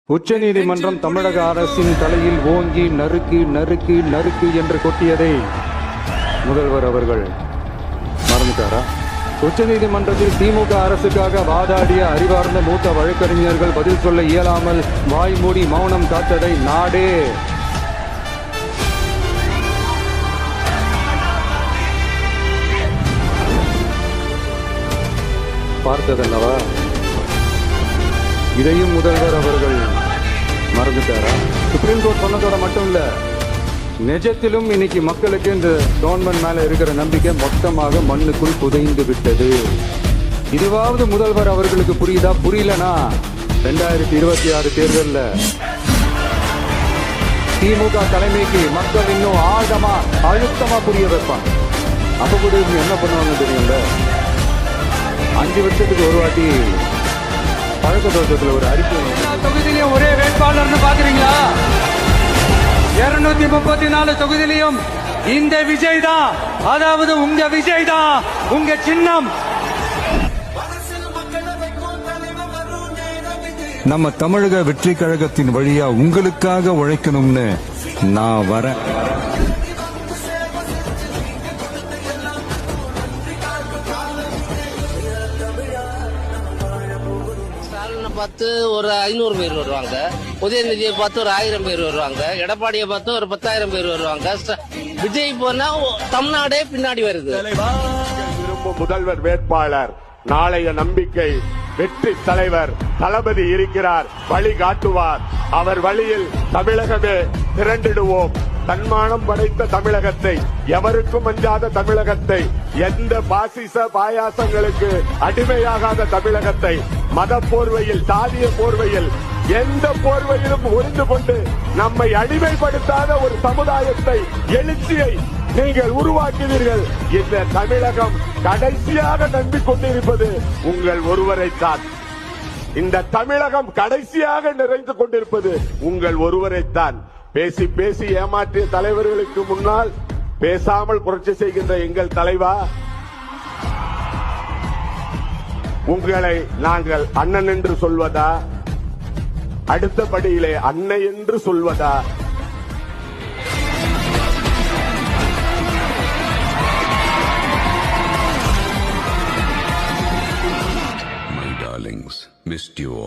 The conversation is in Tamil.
உச்சநீதிமன்றம் தமிழக அரசின் தலையில் ஓங்கி நறுக்கு நறுக்கு நறுக்கு என்று கொட்டியதை முதல்வர் அவர்கள் மறந்துட்டாரா? உச்சநீதிமன்றத்தில் திமுக அரசுக்காக வாதாடிய அறிவார்ந்த மூத்த வழக்கறிஞர்கள் பதில் சொல்ல இயலாமல் வாய்மூடி மௌனம் காத்ததை நாடே பார்த்ததல்லவா? இதையும் முதல்வர் அவர்கள் மறந்துட்டாரா? சுப்ரீம் கோர்ட் சொன்னதோட மட்டும் இல்ல, நிஜத்திலும் இன்னைக்கு மக்களுக்கு இந்த கவர்மெண்ட் மேல இருக்கிற நம்பிக்கை மொத்தமாக மண்ணுக்குள் புதைந்து விட்டது. இதுவாவது முதல்வர் அவர்களுக்கு புரியுதா? புரியலனா 2026 தேர்தல்ல திமுக தலைமைக்கு மக்கள் இன்னும் ஆழமா அழுத்தமா புரிய வைப்பாங்க. அப்ப கூட இவங்க என்ன பண்ணுவாங்க தெரியும்ல? 5 வருஷத்துக்கு ஒரு வாட்டி பழக்க தோட்டத்தில் ஒரு அறிக்கை. தொகுதியிலையும் ஒரே வேட்பாளர்னு பாக்குறீங்களா? 234 தொகுதியிலையும் இந்த விஜய் தான், அதாவது உங்க விஜய் தான் உங்க சின்னம். நம்ம தமிழக வெற்றி கழகத்தின் வழியா உங்களுக்காக உழைக்கணும்னு நான் வரேன். பார்த்து ஒரு 500 பேர் வருவாங்க, உதயநிதியை பார்த்து ஒரு 1000 பேர் வருவாங்க, எடப்பாடியை பார்த்து ஒரு 10,000 பேர் வருவாங்க. விஜய் போனா தமிழ்நாடே பின்னாடி வருது. விரும்பும் முதல்வர் வேட்பாளர், நாளைய நம்பிக்கை, வெற்றி தலைவர் தளபதி இருக்கிறார், வழி காட்டுவார். அவர் வழியில் தமிழகமே திரண்டிடுவோம். தன்மானம் படைத்த தமிழகத்தை, எவருக்கும் அஞ்சாத தமிழகத்தை, எந்த பாசிச பாயாசங்களுக்கு அடிமையாகாத தமிழகத்தை, மத போர்வையில், சாதிய போர்வையில், எந்த போர்வையிலும் ஒளிந்து கொண்டு நம்மை அடிமைப்படுத்தாத ஒரு சமுதாயத்தை, எழுச்சியை நீங்கள் உருவாக்கினீர்கள். இந்த தமிழகம் கடைசியாக நம்பிக்கொண்டிருப்பது உங்கள் ஒருவரைத்தான். இந்த தமிழகம் கடைசியாக நிறைந்து கொண்டிருப்பது உங்கள் ஒருவரைத்தான். பேசி பேசி ஏமாற்றிய தலைவர்களுக்கு முன்னால் பேசாமல் புரட்சி செய்கின்ற எங்கள் தலைவா, உங்களை நாங்கள் அண்ணன் என்று சொல்வதா, அடுத்தபடியிலே அன்னை என்று சொல்வதா? My darlings, missed you all.